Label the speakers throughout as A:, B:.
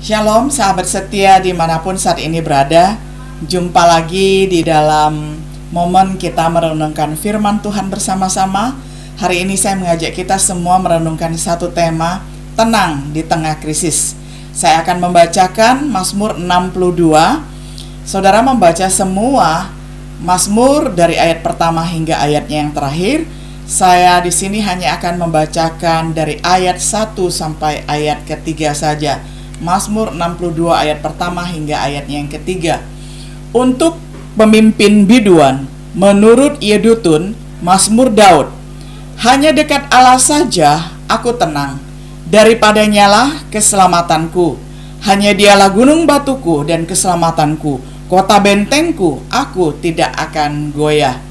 A: Shalom sahabat setia dimanapun saat ini berada. Jumpa lagi di dalam momen kita merenungkan firman Tuhan bersama-sama. Hari ini saya mengajak kita semua merenungkan satu tema, tenang di tengah krisis. Saya akan membacakan Mazmur 62. Saudara membaca semua Mazmur dari ayat pertama hingga ayatnya yang terakhir. Saya di sini hanya akan membacakan dari ayat 1 sampai ayat ketiga saja. Mazmur 62 ayat pertama hingga ayatnya yang ketiga. Untuk pemimpin biduan, menurut Yedutun, Mazmur Daud. Hanya dekat Allah saja aku tenang, daripadanya lah keselamatanku. Hanya dialah gunung batuku dan keselamatanku, kota bentengku, aku tidak akan goyah.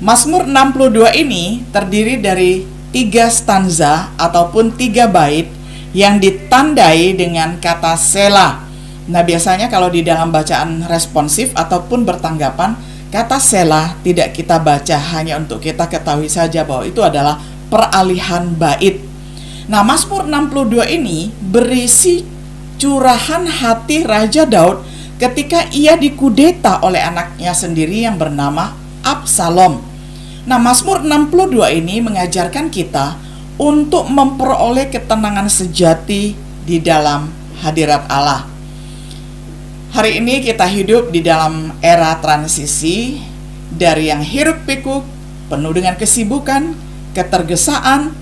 A: Mazmur 62 ini terdiri dari 3 stanza ataupun 3 bait yang ditandai dengan kata Selah. Nah, biasanya kalau di dalam bacaan responsif ataupun bertanggapan, kata Selah tidak kita baca hanya untuk kita ketahui saja bahwa itu adalah peralihan bait. Nah, Mazmur 62 ini berisi curahan hati Raja Daud ketika ia dikudeta oleh anaknya sendiri yang bernama Absalom. Nah, Mazmur 62 ini mengajarkan kita untuk memperoleh ketenangan sejati di dalam hadirat Allah. Hari ini kita hidup di dalam era transisi dari yang hiruk-pikuk, penuh dengan kesibukan, ketergesaan,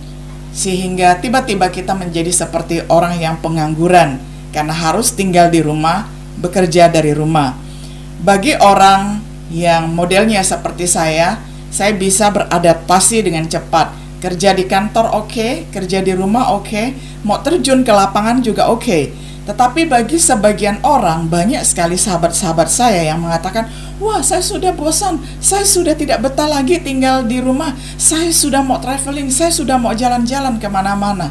A: sehingga tiba-tiba kita menjadi seperti orang yang pengangguran karena harus tinggal di rumah, bekerja dari rumah. Bagi orang yang modelnya seperti saya bisa beradaptasi dengan cepat. Kerja di kantor oke, kerja di rumah oke, mau terjun ke lapangan juga oke. Tetapi bagi sebagian orang, banyak sekali sahabat-sahabat saya yang mengatakan, wah, saya sudah bosan, saya sudah tidak betah lagi tinggal di rumah, saya sudah mau traveling, saya sudah mau jalan-jalan kemana-mana.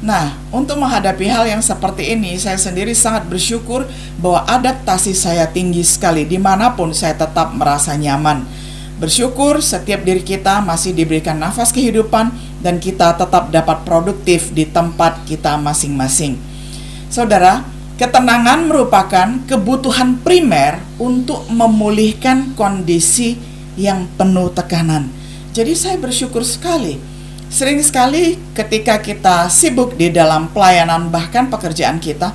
A: Nah, untuk menghadapi hal yang seperti ini, saya sendiri sangat bersyukur bahwa adaptasi saya tinggi sekali, dimanapun saya tetap merasa nyaman. Bersyukur setiap diri kita masih diberikan nafas kehidupan dan kita tetap dapat produktif di tempat kita masing-masing. Saudara, ketenangan merupakan kebutuhan primer untuk memulihkan kondisi yang penuh tekanan. Jadi saya bersyukur sekali. Sering sekali ketika kita sibuk di dalam pelayanan bahkan pekerjaan kita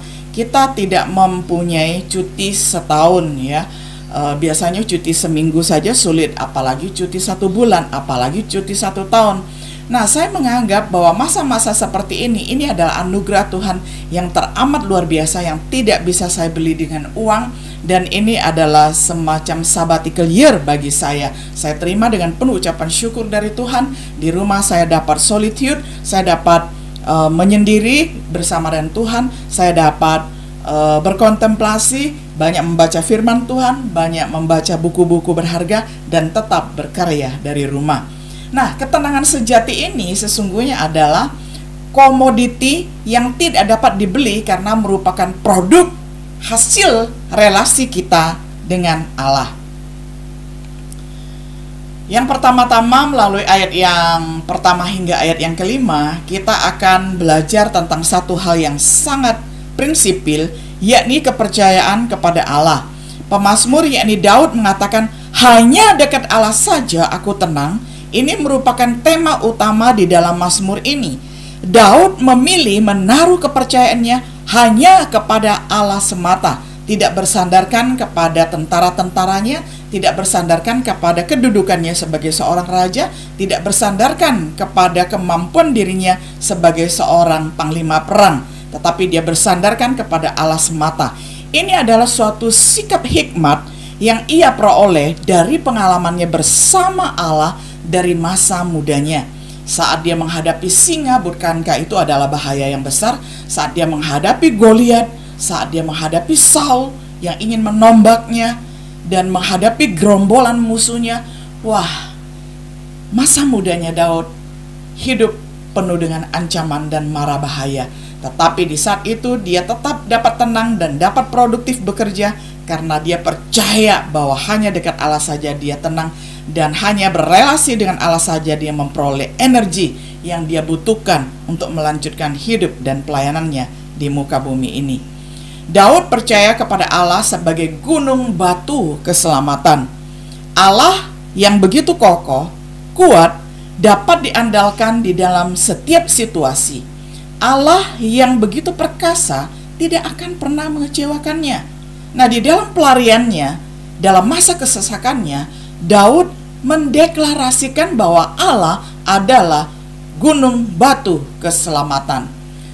A: tidak mempunyai cuti setahun ya. Biasanya cuti seminggu saja sulit, apalagi cuti 1 bulan, apalagi cuti 1 tahun. Nah, saya menganggap bahwa masa-masa seperti ini adalah anugerah Tuhan yang teramat luar biasa yang tidak bisa saya beli dengan uang, dan ini adalah semacam sabbatical year bagi saya. Saya terima dengan penuh ucapan syukur dari Tuhan. Di rumah saya dapat solitude, saya dapat menyendiri bersama dengan Tuhan, saya dapat berkontemplasi, banyak membaca firman Tuhan, banyak membaca buku-buku berharga, dan tetap berkarya dari rumah. Nah, ketenangan sejati ini sesungguhnya adalah komoditi yang tidak dapat dibeli karena merupakan produk hasil relasi kita dengan Allah. Yang pertama-tama melalui ayat yang pertama hingga ayat yang kelima, kita akan belajar tentang satu hal yang sangat prinsipil, yakni kepercayaan kepada Allah. Pemazmur yakni Daud mengatakan, hanya dekat Allah saja aku tenang. Ini merupakan tema utama di dalam Mazmur ini. Daud memilih menaruh kepercayaannya hanya kepada Allah semata, tidak bersandarkan kepada tentara-tentaranya, tidak bersandarkan kepada kedudukannya sebagai seorang raja, tidak bersandarkan kepada kemampuan dirinya sebagai seorang panglima perang, tetapi dia bersandarkan kepada Allah semata. Ini adalah suatu sikap hikmat yang ia peroleh dari pengalamannya bersama Allah dari masa mudanya. Saat dia menghadapi singa, bukankah itu adalah bahaya yang besar? Saat dia menghadapi Goliat, saat dia menghadapi Saul yang ingin menombaknya, dan menghadapi gerombolan musuhnya, wah, masa mudanya Daud hidup penuh dengan ancaman dan mara bahaya. Tetapi di saat itu dia tetap dapat tenang dan dapat produktif bekerja karena dia percaya bahwa hanya dekat Allah saja dia tenang, dan hanya berelasi dengan Allah saja dia memperoleh energi yang dia butuhkan untuk melanjutkan hidup dan pelayanannya di muka bumi ini. Daud percaya kepada Allah sebagai gunung batu keselamatan. Allah yang begitu kokoh, kuat, dapat diandalkan di dalam setiap situasi. Allah yang begitu perkasa tidak akan pernah mengecewakannya. Nah, di dalam pelariannya, dalam masa kesesakannya, Daud mendeklarasikan bahwa Allah adalah gunung batu keselamatan.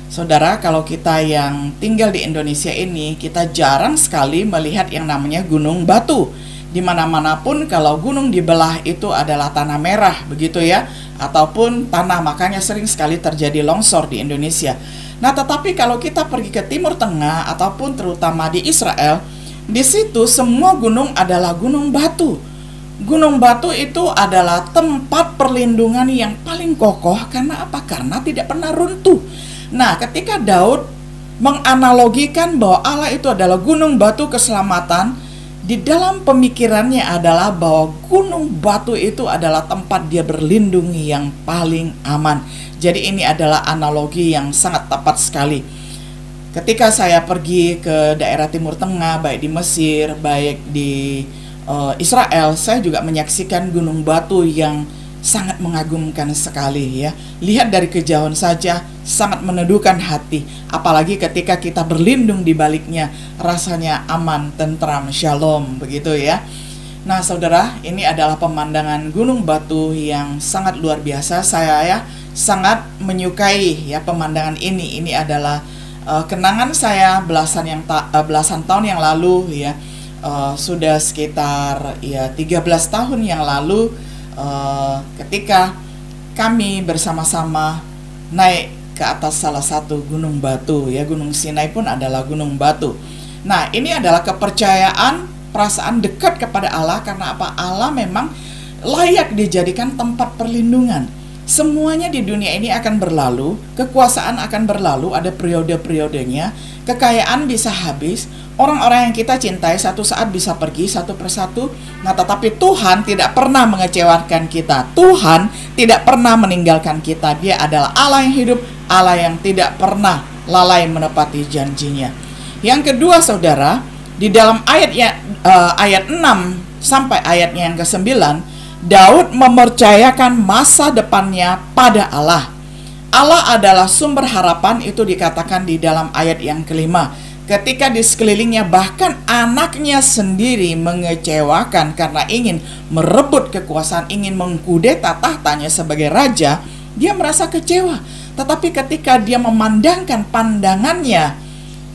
A: Saudara, kalau kita yang tinggal di Indonesia ini, kita jarang sekali melihat yang namanya gunung batu. Di mana-manapun kalau gunung dibelah itu adalah tanah merah, begitu ya, ataupun tanah, makanya sering sekali terjadi longsor di Indonesia. Nah, tetapi kalau kita pergi ke Timur Tengah ataupun terutama di Israel, di situ semua gunung adalah gunung batu. Gunung batu itu adalah tempat perlindungan yang paling kokoh. Karena apa? Karena tidak pernah runtuh. Nah, ketika Daud menganalogikan bahwa Allah itu adalah gunung batu keselamatan, di dalam pemikirannya adalah bahwa gunung batu itu adalah tempat dia berlindung yang paling aman. Jadi ini adalah analogi yang sangat tepat sekali. Ketika saya pergi ke daerah Timur Tengah, baik di Mesir, baik di Israel, saya juga menyaksikan gunung batu yang sangat mengagumkan sekali ya. Lihat dari kejauhan saja sangat meneduhkan hati, apalagi ketika kita berlindung di baliknya, rasanya aman, tentram, shalom, begitu ya. Nah, saudara, ini adalah pemandangan gunung batu yang sangat luar biasa. Saya sangat menyukai ya pemandangan ini. Ini adalah kenangan saya belasan tahun yang lalu ya. Sudah sekitar ya 13 tahun yang lalu, ketika kami bersama-sama naik ke atas salah satu gunung batu ya, Gunung Sinai pun adalah gunung batu. Nah, ini adalah kepercayaan, perasaan dekat kepada Allah. Karena apa? Allah memang layak dijadikan tempat perlindungan. Semuanya di dunia ini akan berlalu, kekuasaan akan berlalu, ada periode-periodenya, kekayaan bisa habis, orang-orang yang kita cintai satu saat bisa pergi satu persatu. Nah, tetapi Tuhan tidak pernah mengecewakan kita. Tuhan tidak pernah meninggalkan kita. Dia adalah Allah yang hidup, Allah yang tidak pernah lalai menepati janjinya. Yang kedua, saudara, di dalam ayat 6 sampai ayatnya yang ke-9, Daud mempercayakan masa depannya pada Allah. Allah adalah sumber harapan, itu dikatakan di dalam ayat yang kelima. Ketika di sekelilingnya bahkan anaknya sendiri mengecewakan karena ingin merebut kekuasaan, ingin mengkudeta tahtanya sebagai raja, dia merasa kecewa. Tetapi ketika dia memandangkan pandangannya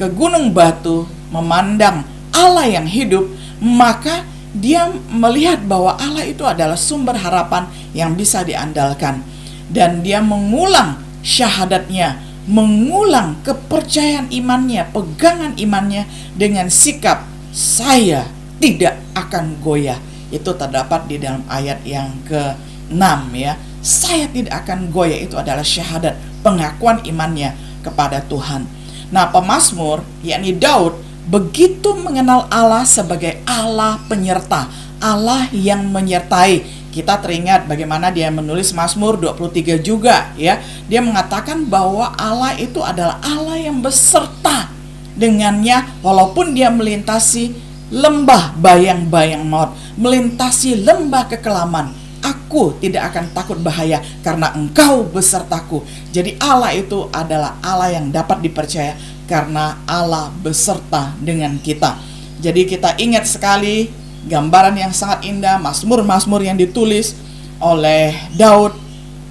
A: ke gunung batu, memandang Allah yang hidup, maka dia melihat bahwa Allah itu adalah sumber harapan yang bisa diandalkan. Dan dia mengulang syahadatnya, mengulang kepercayaan imannya, pegangan imannya dengan sikap saya tidak akan goyah. Itu terdapat di dalam ayat yang ke-6 ya. Saya tidak akan goyah, itu adalah syahadat, pengakuan imannya kepada Tuhan. Nah, pemazmur yakni Daud begitu mengenal Allah sebagai Allah penyerta, Allah yang menyertai. Kita teringat bagaimana dia menulis Mazmur 23 juga ya. Dia mengatakan bahwa Allah itu adalah Allah yang beserta dengannya walaupun dia melintasi lembah bayang-bayang maut, melintasi lembah kekelaman. Aku tidak akan takut bahaya karena Engkau besertaku. Jadi Allah itu adalah Allah yang dapat dipercaya karena Allah beserta dengan kita. Jadi kita ingat sekali gambaran yang sangat indah, Mazmur-Mazmur yang ditulis oleh Daud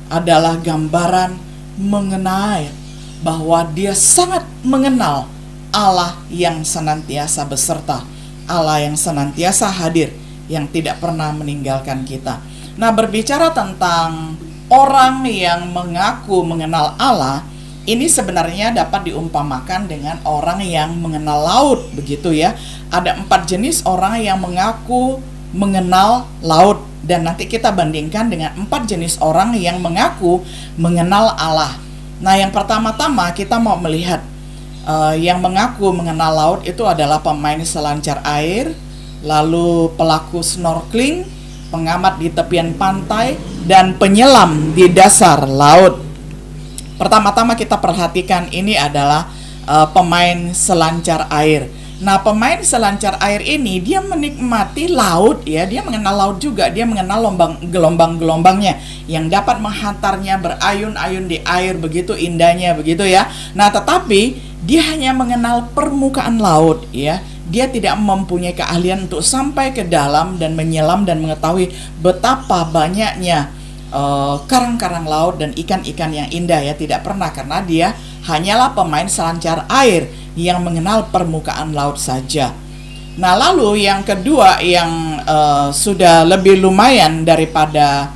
A: adalah gambaran mengenai bahwa dia sangat mengenal Allah yang senantiasa beserta, Allah yang senantiasa hadir, yang tidak pernah meninggalkan kita. Nah, berbicara tentang orang yang mengaku mengenal Allah, ini sebenarnya dapat diumpamakan dengan orang yang mengenal laut, begitu ya. Ada 4 jenis orang yang mengaku mengenal laut, dan nanti kita bandingkan dengan 4 jenis orang yang mengaku mengenal Allah. Nah, yang pertama-tama kita mau melihat yang mengaku mengenal laut itu adalah pemain selancar air, lalu pelaku snorkeling, pengamat di tepian pantai, dan penyelam di dasar laut. Pertama-tama kita perhatikan ini adalah pemain selancar air. Nah, pemain selancar air ini dia menikmati laut ya, dia mengenal laut juga, dia mengenal gelombang-gelombangnya yang dapat menghantarnya berayun-ayun di air, begitu indahnya begitu ya. Nah, tetapi dia hanya mengenal permukaan laut ya. Dia tidak mempunyai keahlian untuk sampai ke dalam dan menyelam dan mengetahui betapa banyaknya karang-karang laut dan ikan-ikan yang indah ya, tidak pernah, karena dia hanyalah pemain selancar air yang mengenal permukaan laut saja. Nah, lalu yang kedua yang sudah lebih lumayan daripada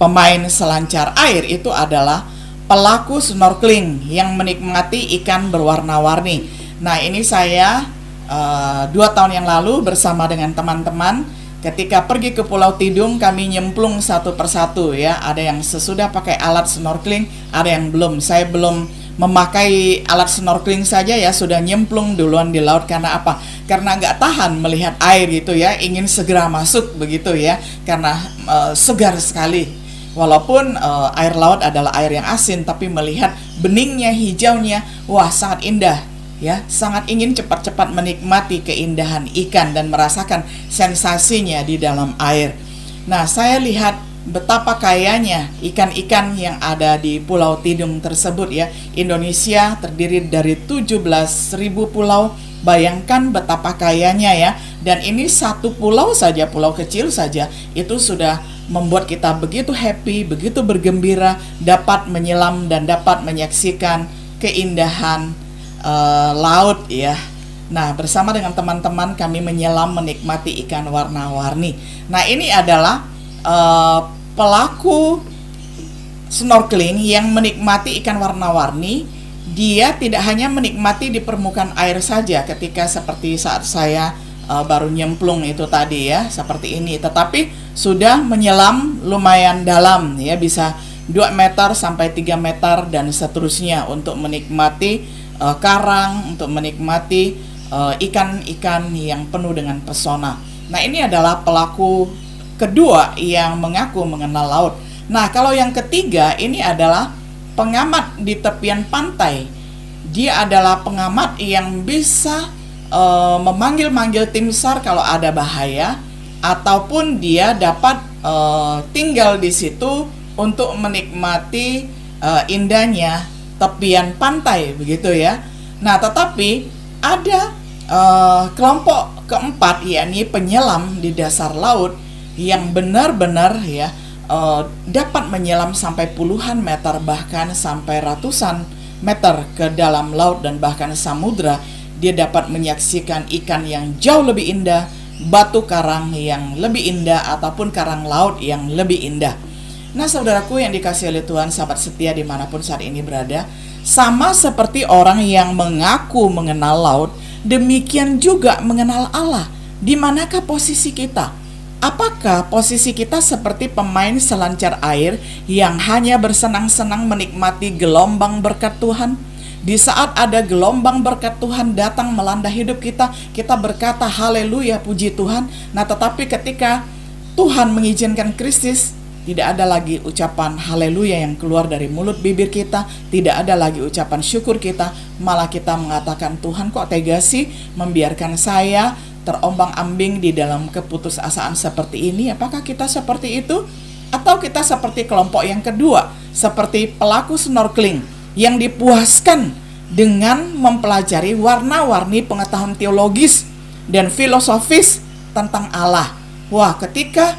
A: pemain selancar air itu adalah pelaku snorkeling yang menikmati ikan berwarna-warni. Nah, ini saya 2 tahun yang lalu bersama dengan teman-teman ketika pergi ke Pulau Tidung, kami nyemplung satu persatu ya. Ada yang sesudah pakai alat snorkeling, ada yang belum. Saya belum memakai alat snorkeling saja ya, sudah nyemplung duluan di laut. Karena apa? Karena nggak tahan melihat air gitu ya, ingin segera masuk begitu ya, karena segar sekali. Walaupun air laut adalah air yang asin, tapi melihat beningnya, hijaunya, wah sangat indah ya, sangat ingin cepat-cepat menikmati keindahan ikan dan merasakan sensasinya di dalam air. Nah, saya lihat betapa kayanya ikan-ikan yang ada di Pulau Tidung tersebut ya. Indonesia terdiri dari 17.000 pulau. Bayangkan betapa kayanya ya. Dan ini satu pulau saja, pulau kecil saja, itu sudah membuat kita begitu happy, begitu bergembira, dapat menyelam dan dapat menyaksikan keindahan laut ya. Nah, bersama dengan teman-teman kami menyelam menikmati ikan warna-warni. Nah, ini adalah pelaku snorkeling yang menikmati ikan warna-warni. Dia tidak hanya menikmati di permukaan air saja ketika seperti saat saya baru nyemplung itu tadi ya, seperti ini, tetapi sudah menyelam lumayan dalam ya, bisa 2 meter sampai 3 meter dan seterusnya untuk menikmati karang, untuk menikmati ikan-ikan yang penuh dengan pesona. Nah, ini adalah pelaku kedua yang mengaku mengenal laut. Nah, kalau yang ketiga ini adalah pengamat di tepian pantai. Dia adalah pengamat yang bisa memanggil-manggil tim SAR kalau ada bahaya, ataupun dia dapat tinggal di situ untuk menikmati indahnya tepian pantai begitu ya. Nah, tetapi ada kelompok keempat, yakni penyelam di dasar laut yang benar-benar ya dapat menyelam sampai puluhan meter, bahkan sampai ratusan meter ke dalam laut dan bahkan samudra. Dia dapat menyaksikan ikan yang jauh lebih indah, batu karang yang lebih indah, ataupun karang laut yang lebih indah. Nah, saudaraku yang dikasihi oleh Tuhan, sahabat setia dimanapun saat ini berada, sama seperti orang yang mengaku mengenal laut, demikian juga mengenal Allah. Di manakah posisi kita? Apakah posisi kita seperti pemain selancar air yang hanya bersenang-senang menikmati gelombang berkat Tuhan? Di saat ada gelombang berkat Tuhan datang melanda hidup kita, kita berkata haleluya, puji Tuhan. Nah, tetapi ketika Tuhan mengizinkan krisis, tidak ada lagi ucapan haleluya yang keluar dari mulut bibir kita, tidak ada lagi ucapan syukur kita, malah kita mengatakan, Tuhan kok tega sih membiarkan saya terombang-ambing di dalam keputusasaan seperti ini. Apakah kita seperti itu? Atau kita seperti kelompok yang kedua, seperti pelaku snorkeling yang dipuaskan dengan mempelajari warna-warni pengetahuan teologis dan filosofis tentang Allah. Wah, ketika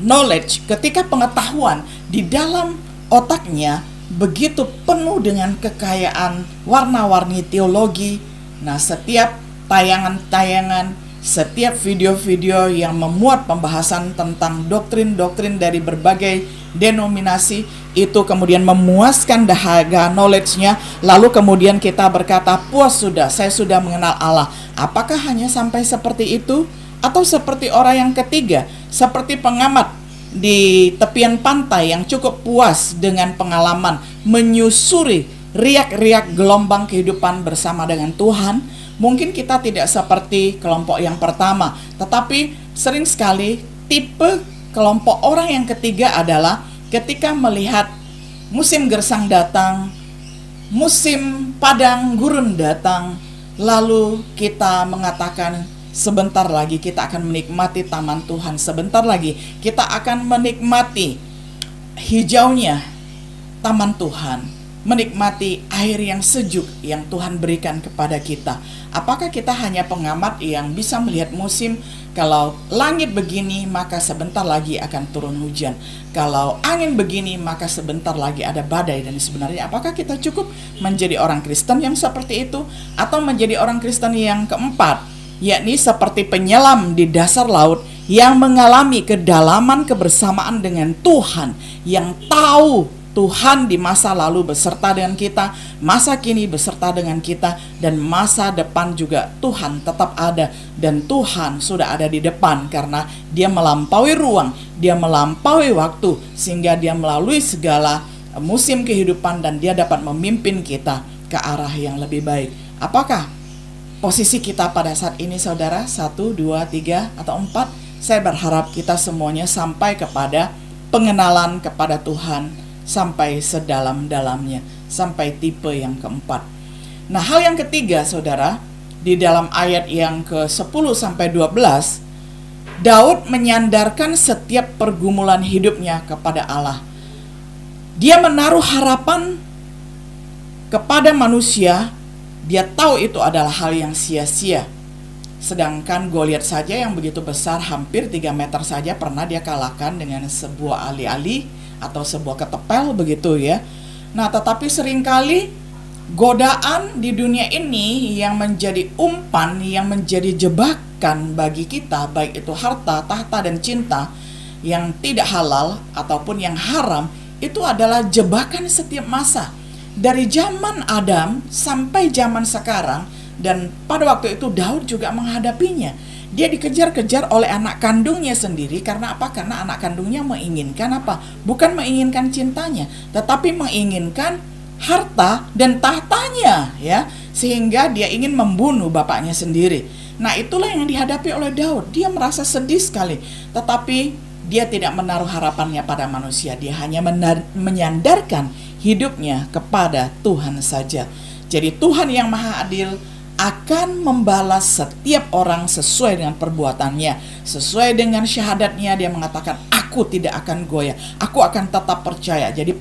A: knowledge, ketika pengetahuan di dalam otaknya begitu penuh dengan kekayaan warna-warni teologi. Nah, setiap tayangan-tayangan, setiap video-video yang memuat pembahasan tentang doktrin-doktrin dari berbagai denominasi, itu kemudian memuaskan dahaga knowledge-nya. Lalu kemudian kita berkata, puas sudah, saya sudah mengenal Allah. Apakah hanya sampai seperti itu? Atau seperti orang yang ketiga, seperti pengamat di tepian pantai yang cukup puas dengan pengalaman menyusuri riak-riak gelombang kehidupan bersama dengan Tuhan? Mungkin kita tidak seperti kelompok yang pertama, tetapi sering sekali tipe kelompok orang yang ketiga adalah ketika melihat musim gersang datang, musim padang gurun datang, lalu kita mengatakan sebentar lagi kita akan menikmati taman Tuhan, sebentar lagi kita akan menikmati hijaunya taman Tuhan, menikmati air yang sejuk yang Tuhan berikan kepada kita. Apakah kita hanya pengamat yang bisa melihat musim? Kalau langit begini, maka sebentar lagi akan turun hujan. Kalau angin begini, maka sebentar lagi ada badai. Dan sebenarnya apakah kita cukup menjadi orang Kristen yang seperti itu? Atau menjadi orang Kristen yang keempat, yakni seperti penyelam di dasar laut yang mengalami kedalaman kebersamaan dengan Tuhan, yang tahu Tuhan di masa lalu beserta dengan kita, masa kini beserta dengan kita, dan masa depan juga Tuhan tetap ada. Dan Tuhan sudah ada di depan karena Dia melampaui ruang, Dia melampaui waktu, sehingga Dia melalui segala musim kehidupan dan Dia dapat memimpin kita ke arah yang lebih baik. Apakah posisi kita pada saat ini, saudara? 1, 2, 3, atau 4? Saya berharap kita semuanya sampai kepada pengenalan kepada Tuhan, sampai sedalam-dalamnya, sampai tipe yang keempat. Nah, hal yang ketiga, saudara, di dalam ayat yang ke-10 sampai 12, Daud menyandarkan setiap pergumulan hidupnya kepada Allah. Dia menaruh harapan kepada manusia. Dia tahu itu adalah hal yang sia-sia. Sedangkan Goliat saja yang begitu besar, hampir 3 meter saja, pernah dia kalahkan dengan sebuah ali-ali atau sebuah ketepel, begitu ya. Nah, tetapi seringkali godaan di dunia ini yang menjadi umpan, yang menjadi jebakan bagi kita, baik itu harta, tahta, dan cinta yang tidak halal ataupun yang haram, itu adalah jebakan setiap masa. Dari zaman Adam sampai zaman sekarang, dan pada waktu itu Daud juga menghadapinya. Dia dikejar-kejar oleh anak kandungnya sendiri. Karena apa? Karena anak kandungnya menginginkan apa? Bukan menginginkan cintanya, tetapi menginginkan harta dan tahtanya, ya. Sehingga dia ingin membunuh bapaknya sendiri. Nah, itulah yang dihadapi oleh Daud. Dia merasa sedih sekali, tetapi dia tidak menaruh harapannya pada manusia. Dia hanya menyandarkan hidupnya kepada Tuhan saja. Jadi Tuhan yang Maha Adil akan membalas setiap orang sesuai dengan perbuatannya, sesuai dengan syahadatnya. Dia mengatakan, aku tidak akan goyah, aku akan tetap percaya. Jadi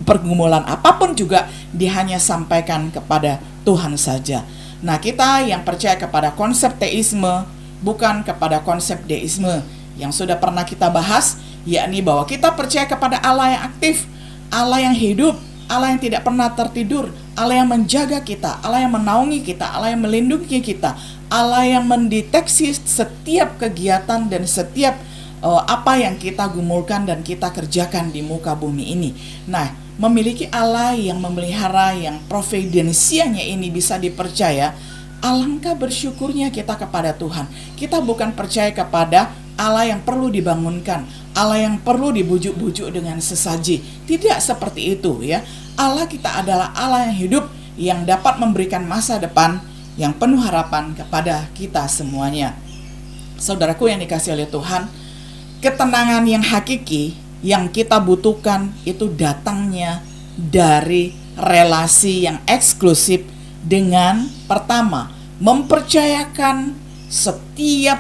A: pergumulan apapun juga dia hanya sampaikan kepada Tuhan saja. Nah, kita yang percaya kepada konsep teisme, bukan kepada konsep deisme yang sudah pernah kita bahas, yakni bahwa kita percaya kepada Allah yang aktif, Allah yang hidup, Allah yang tidak pernah tertidur, Allah yang menjaga kita, Allah yang menaungi kita, Allah yang melindungi kita, Allah yang mendeteksi setiap kegiatan dan setiap apa yang kita gumulkan dan kita kerjakan di muka bumi ini. Nah, memiliki Allah yang memelihara, yang providensianya ini bisa dipercaya, alangkah bersyukurnya kita kepada Tuhan. Kita bukan percaya kepada Allah yang perlu dibangunkan, Allah yang perlu dibujuk-bujuk dengan sesaji. Tidak seperti itu, ya. Allah kita adalah Allah yang hidup, yang dapat memberikan masa depan yang penuh harapan kepada kita semuanya. Saudaraku yang dikasihi oleh Tuhan, ketenangan yang hakiki yang kita butuhkan itu datangnya dari relasi yang eksklusif dengan, pertama, mempercayakan setiap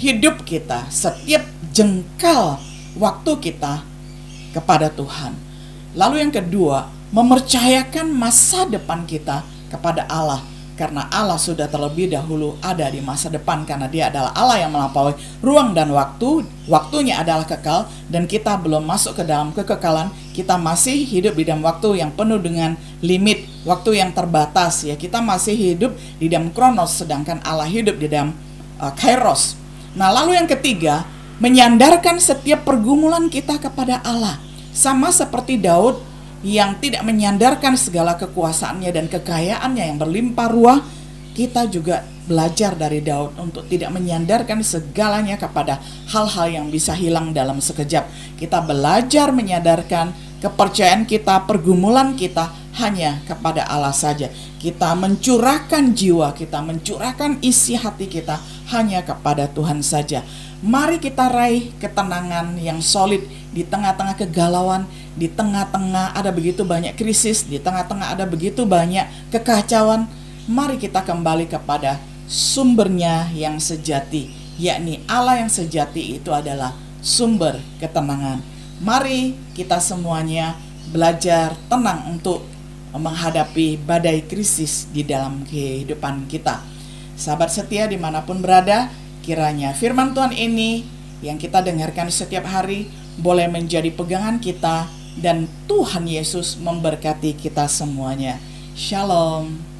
A: hidup kita, setiap jengkal waktu kita kepada Tuhan. Lalu yang kedua, mempercayakan masa depan kita kepada Allah, karena Allah sudah terlebih dahulu ada di masa depan, karena Dia adalah Allah yang melampaui ruang dan waktu. Waktunya adalah kekal, dan kita belum masuk ke dalam kekekalan. Kita masih hidup di dalam waktu yang penuh dengan limit, waktu yang terbatas, ya. Kita masih hidup di dalam kronos, sedangkan Allah hidup di dalam kairos. Nah, lalu yang ketiga, menyandarkan setiap pergumulan kita kepada Allah. Sama seperti Daud yang tidak menyandarkan segala kekuasaannya dan kekayaannya yang berlimpah ruah, kita juga belajar dari Daud untuk tidak menyandarkan segalanya kepada hal-hal yang bisa hilang dalam sekejap. Kita belajar menyandarkan kepercayaan kita, pergumulan kita hanya kepada Allah saja. Kita mencurahkan jiwa kita, mencurahkan isi hati kita hanya kepada Tuhan saja. Mari kita raih ketenangan yang solid di tengah-tengah kegalauan, di tengah-tengah ada begitu banyak krisis, di tengah-tengah ada begitu banyak kekacauan, mari kita kembali kepada sumbernya yang sejati, yakni Allah yang sejati itu adalah sumber ketenangan. Mari kita semuanya belajar tenang untuk menghadapi badai krisis di dalam kehidupan kita. Sahabat setia dimanapun berada, kiranya firman Tuhan ini yang kita dengarkan setiap hari boleh menjadi pegangan kita, dan Tuhan Yesus memberkati kita semuanya. Shalom.